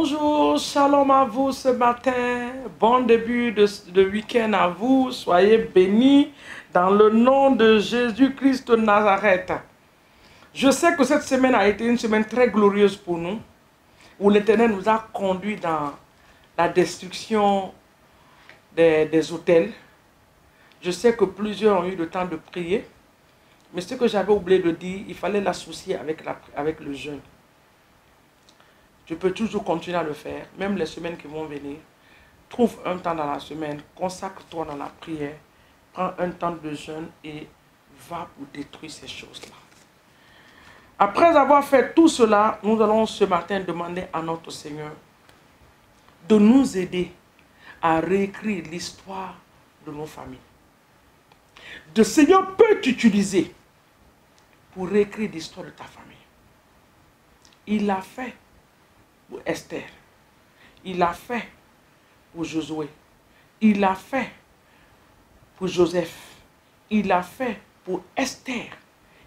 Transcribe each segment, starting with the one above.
Bonjour, shalom à vous ce matin. Bon début de week-end à vous. Soyez bénis dans le nom de Jésus-Christ de Nazareth. Je sais que cette semaine a été une semaine très glorieuse pour nous, où l'Éternel nous a conduits dans la destruction des hôtels. Je sais que plusieurs ont eu le temps de prier, mais ce que j'avais oublié de dire, il fallait l'associer avec le jeûne. Je peux toujours continuer à le faire, même les semaines qui vont venir. Trouve un temps dans la semaine, consacre-toi dans la prière, prends un temps de jeûne et va pour détruire ces choses-là. Après avoir fait tout cela, nous allons ce matin demander à notre Seigneur de nous aider à réécrire l'histoire de nos familles. Le Seigneur peut t'utiliser pour réécrire l'histoire de ta famille. Il l'a fait pour Esther. Il l'a fait pour Josué. Il l'a fait pour Joseph. Il l'a fait pour Esther.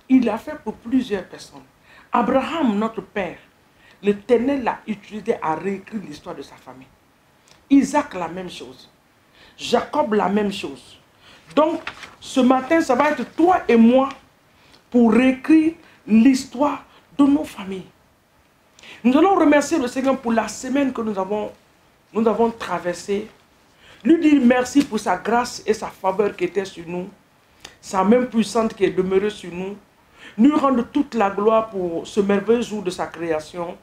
Il l'a fait pour plusieurs personnes. Abraham, notre père, l'Éternel l'a utilisé à réécrire l'histoire de sa famille. Isaac, la même chose. Jacob, la même chose. Donc, ce matin, ça va être toi et moi pour réécrire l'histoire de nos familles. Nous allons remercier le Seigneur pour la semaine que nous avons traversée. Lui dire merci pour sa grâce et sa faveur qui était sur nous. Sa main puissante qui est demeurée sur nous. Lui rendre toute la gloire pour ce merveilleux jour de sa création.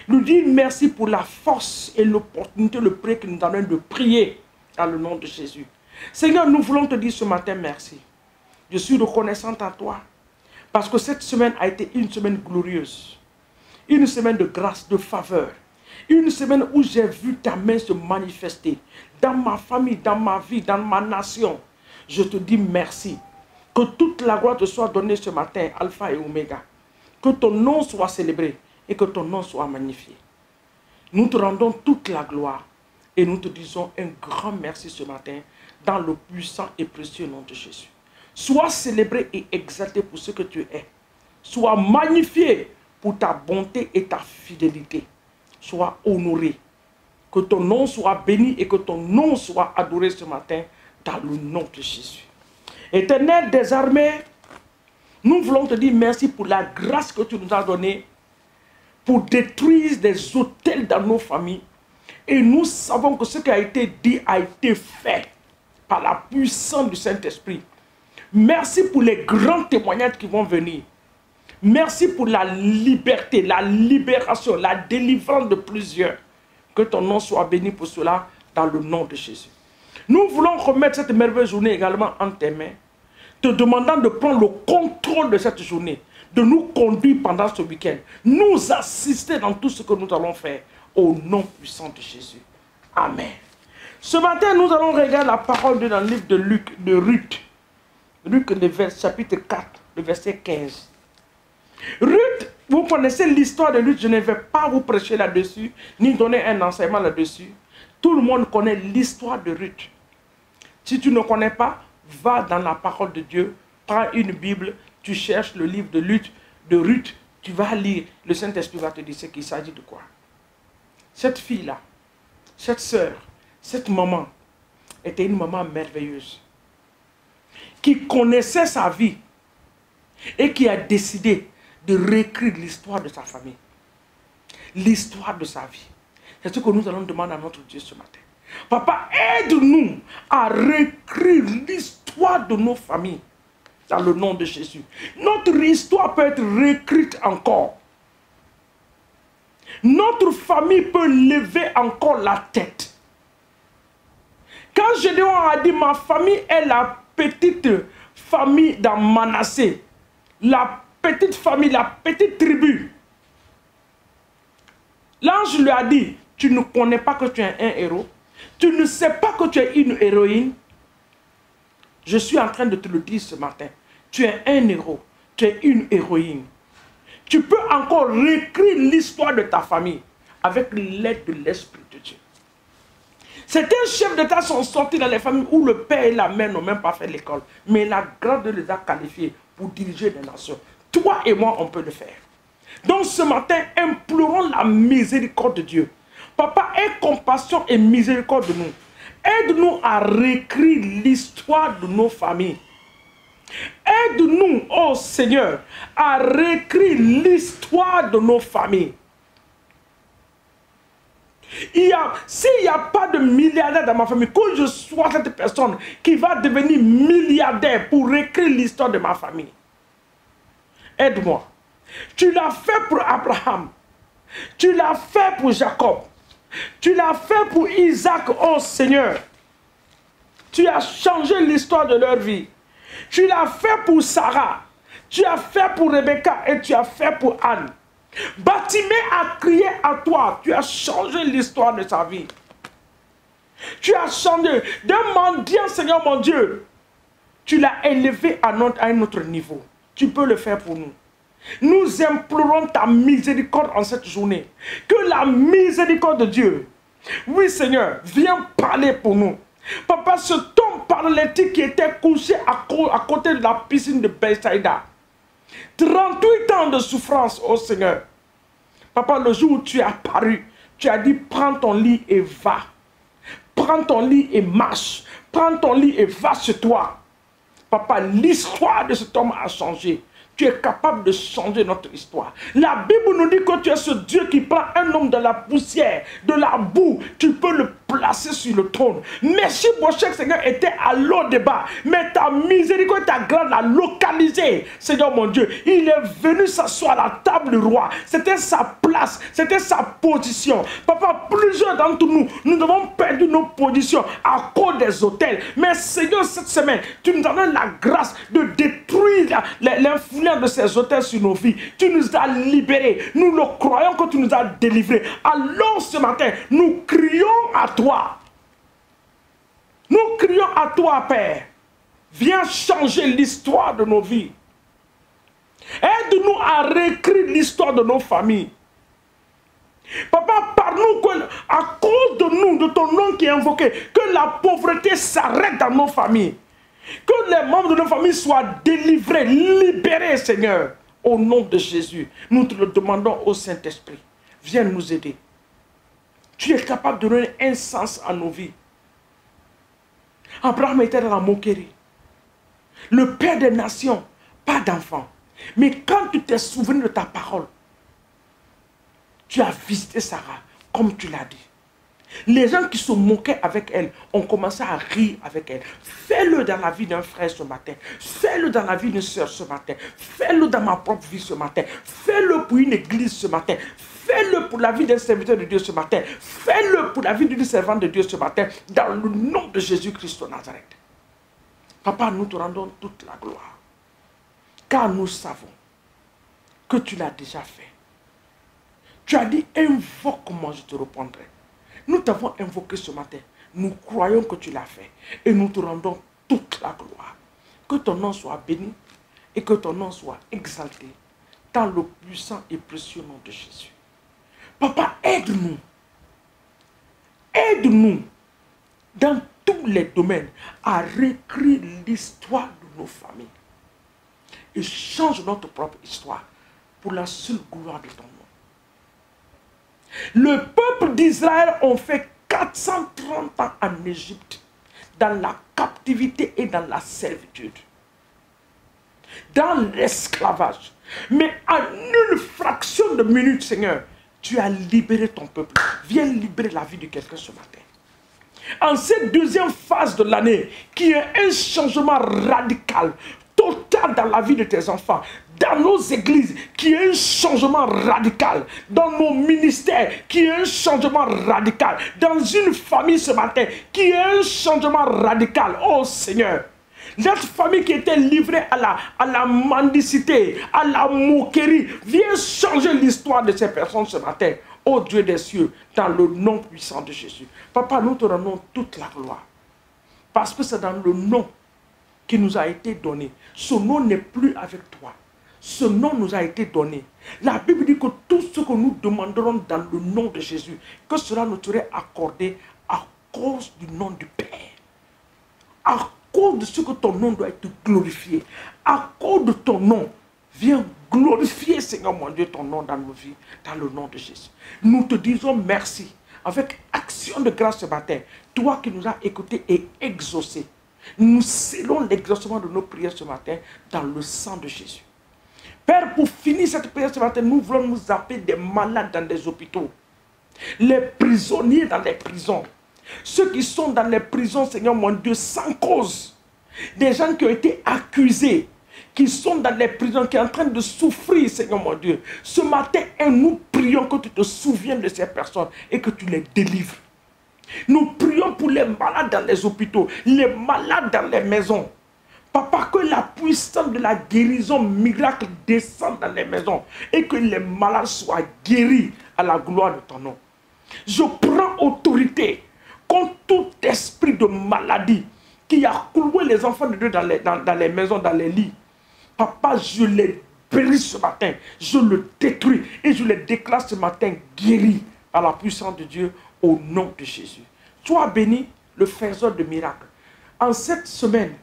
Lui dire merci pour la force et l'opportunité, le prix que nous avons de prier dans le nom de Jésus. Seigneur, nous voulons te dire ce matin merci. Je suis reconnaissante à toi parce que cette semaine a été une semaine glorieuse. Une semaine de grâce, de faveur. Une semaine où j'ai vu ta main se manifester. Dans ma famille, dans ma vie, dans ma nation. Je te dis merci. Que toute la gloire te soit donnée ce matin, Alpha et Oméga. Que ton nom soit célébré et que ton nom soit magnifié. Nous te rendons toute la gloire et nous te disons un grand merci ce matin dans le puissant et précieux nom de Jésus. Sois célébré et exalté pour ce que tu es. Sois magnifié pour ta bonté et ta fidélité. Sois honoré. Que ton nom soit béni et que ton nom soit adoré ce matin dans le nom de Jésus. Éternel des armées, nous voulons te dire merci pour la grâce que tu nous as donnée pour détruire des autels dans nos familles. Et nous savons que ce qui a été dit a été fait par la puissance du Saint-Esprit. Merci pour les grands témoignages qui vont venir. Merci pour la liberté, la libération, la délivrance de plusieurs. Que ton nom soit béni pour cela dans le nom de Jésus. Nous voulons remettre cette merveilleuse journée également en tes mains, te demandant de prendre le contrôle de cette journée, de nous conduire pendant ce week-end, nous assister dans tout ce que nous allons faire, au nom puissant de Jésus. Amen. Ce matin, nous allons regarder la parole dans le livre de Ruth. Ruth, chapitre 4, le verset 15. Ruth, vous connaissez l'histoire de Ruth, je ne vais pas vous prêcher là-dessus, ni donner un enseignement là-dessus. Tout le monde connaît l'histoire de Ruth. Si tu ne connais pas, va dans la parole de Dieu, prends une Bible, tu cherches le livre de Ruth, tu vas lire, le Saint-Esprit va te dire ce qu'il s'agit de quoi. Cette fille-là, cette sœur, cette maman, était une maman merveilleuse, qui connaissait sa vie et qui a décidé de réécrire l'histoire de sa famille, l'histoire de sa vie. C'est ce que nous allons demander à notre Dieu ce matin. Papa, aide-nous à réécrire l'histoire de nos familles dans le nom de Jésus. Notre histoire peut être réécrite encore. Notre famille peut lever encore la tête. Quand Gédéon a dit ma famille est la petite famille dans Manassé, la petite famille, la petite tribu. L'ange lui a dit, tu ne connais pas que tu es un héros. Tu ne sais pas que tu es une héroïne. Je suis en train de te le dire ce matin. Tu es un héros. Tu es une héroïne. Tu peux encore réécrire l'histoire de ta famille avec l'aide de l'Esprit de Dieu. Certains chefs d'État sont sortis dans les familles où le père et la mère n'ont même pas fait l'école. Mais la grâce de les a qualifiés pour diriger des nations. Toi et moi, on peut le faire. Donc ce matin, implorons la miséricorde de Dieu. Papa, aie compassion et miséricorde de nous. Aide-nous à réécrire l'histoire de nos familles. Aide-nous, oh Seigneur, à réécrire l'histoire de nos familles. S'il n'y a pas de milliardaire dans ma famille, que je sois cette personne qui va devenir milliardaire pour réécrire l'histoire de ma famille. Aide-moi. Tu l'as fait pour Abraham. Tu l'as fait pour Jacob. Tu l'as fait pour Isaac, oh Seigneur. Tu as changé l'histoire de leur vie. Tu l'as fait pour Sarah. Tu as fait pour Rebecca et tu as fait pour Anne. Bartimée a crié à toi. Tu as changé l'histoire de sa vie. Tu as changé. D'un mendiant, Seigneur mon Dieu, tu l'as élevé à un autre niveau. Tu peux le faire pour nous. Nous implorons ta miséricorde en cette journée. Que la miséricorde de Dieu, oui Seigneur, viens parler pour nous. Papa, ce homme paralytique qui était couché à côté de la piscine de Bethsaïda. 38 ans de souffrance, oh Seigneur. Papa, le jour où tu es apparu, tu as dit, prends ton lit et va. Prends ton lit et marche. Prends ton lit et va chez toi. Papa, l'histoire de cet homme a changé. Tu es capable de changer notre histoire. La Bible nous dit que tu es ce Dieu qui prend un homme de la poussière, de la boue. Tu peux le placer sur le trône. Mephibosheth, Seigneur, était à l'eau débat. Mais ta miséricorde, ta grâce l'a localisé. Seigneur mon Dieu, il est venu s'asseoir à la table du roi. C'était sa place, c'était sa position. Papa, plusieurs d'entre nous, nous avons perdu nos positions à cause des hôtels. Mais Seigneur, cette semaine, tu nous donnes la grâce de détruire l'influence de ces hôtels sur nos vies. Tu nous as libérés. Nous le croyons que tu nous as délivrés. Alors ce matin, nous crions à toi. Nous crions à toi, Père. Viens changer l'histoire de nos vies. Aide-nous à réécrire l'histoire de nos familles. Papa, par-nous, à cause de nous, de ton nom qui est invoqué, que la pauvreté s'arrête dans nos familles. Que les membres de nos familles soient délivrés, libérés, Seigneur. Au nom de Jésus, nous te le demandons au Saint-Esprit. Viens nous aider. Tu es capable de donner un sens à nos vies. Abraham était dans la moquerie. Le Père des nations, pas d'enfant. Mais quand tu t'es souvenu de ta parole, tu as visité Sarah, comme tu l'as dit. Les gens qui se moquaient avec elle ont commencé à rire avec elle. Fais-le dans la vie d'un frère ce matin. Fais-le dans la vie d'une soeur ce matin. Fais-le dans ma propre vie ce matin. Fais-le pour une église ce matin. Fais-le pour la vie d'un serviteur de Dieu ce matin. Fais-le pour la vie d'une servante de Dieu ce matin. Dans le nom de Jésus-Christ de Nazareth. Papa, nous te rendons toute la gloire. Car nous savons que tu l'as déjà fait. Tu as dit, invoque-moi, je te répondrai. Nous t'avons invoqué ce matin. Nous croyons que tu l'as fait. Et nous te rendons toute la gloire. Que ton nom soit béni et que ton nom soit exalté dans le puissant et précieux nom de Jésus. Papa, aide-nous. Aide-nous dans tous les domaines à réécrire l'histoire de nos familles. Et change notre propre histoire pour la seule gloire de ton nom. Le peuple d'Israël ont fait 430 ans en Égypte, dans la captivité et dans la servitude, dans l'esclavage. Mais en une fraction de minute, Seigneur, tu as libéré ton peuple. Viens libérer la vie de quelqu'un ce matin. En cette deuxième phase de l'année, qui est un changement radical, total dans la vie de tes enfants, dans nos églises, qui est un changement radical, dans nos ministères, qui est un changement radical, dans une famille ce matin, qui est un changement radical. Oh Seigneur, notre famille qui était livrée à la mendicité, à la moquerie, viens changer l'histoire de ces personnes ce matin. Oh Dieu des cieux, dans le nom puissant de Jésus. Papa, nous te rendons toute la gloire. Parce que c'est dans le nom qui nous a été donné. Ce nom n'est plus avec toi. Ce nom nous a été donné. La Bible dit que tout ce que nous demanderons dans le nom de Jésus, que cela nous serait accordé à cause du nom du Père. À cause de ce que ton nom doit être glorifié. À cause de ton nom, viens glorifier, Seigneur mon Dieu, ton nom dans nos vies, dans le nom de Jésus. Nous te disons merci avec action de grâce ce matin, toi qui nous as écoutés et exaucés, nous scellons l'exaucement de nos prières ce matin dans le sang de Jésus. Père, pour finir cette prière ce matin, nous voulons nous appeler des malades dans des hôpitaux, les prisonniers dans les prisons, ceux qui sont dans les prisons, Seigneur mon Dieu, sans cause, des gens qui ont été accusés, qui sont dans les prisons, qui sont en train de souffrir, Seigneur mon Dieu. Ce matin, nous prions que tu te souviennes de ces personnes et que tu les délivres. Nous prions pour les malades dans les hôpitaux, les malades dans les maisons. Papa, que la puissance de la guérison miracle descende dans les maisons et que les malades soient guéris à la gloire de ton nom. Je prends autorité contre tout esprit de maladie qui a cloué les enfants de Dieu dans les maisons, dans les lits. Papa, je les brise ce matin, je le détruis et je les déclare ce matin guéris par la puissance de Dieu au nom de Jésus. Sois béni, le faiseur de miracles. En cette semaine,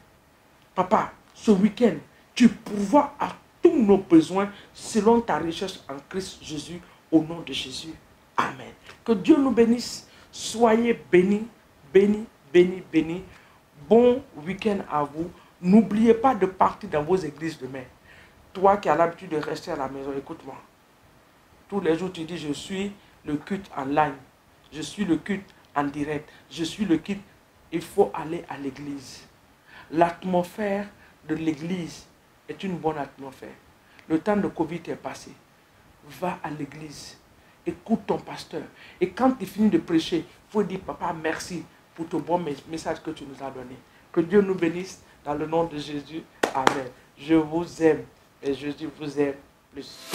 Papa, ce week-end, tu pourvois à tous nos besoins selon ta richesse en Christ Jésus, au nom de Jésus. Amen. Que Dieu nous bénisse. Soyez bénis, bénis, bénis, bénis. Bon week-end à vous. N'oubliez pas de partir dans vos églises demain. Toi qui as l'habitude de rester à la maison, écoute-moi. Tous les jours, tu dis, je suis le culte en ligne. Je suis le culte en direct. Je suis le culte. Il faut aller à l'église. L'atmosphère de l'église est une bonne atmosphère. Le temps de Covid est passé. Va à l'église. Écoute ton pasteur. Et quand tu finis de prêcher, il faut dire, papa, merci pour ton bon message que tu nous as donné. Que Dieu nous bénisse dans le nom de Jésus. Amen. Je vous aime et Jésus vous aime plus.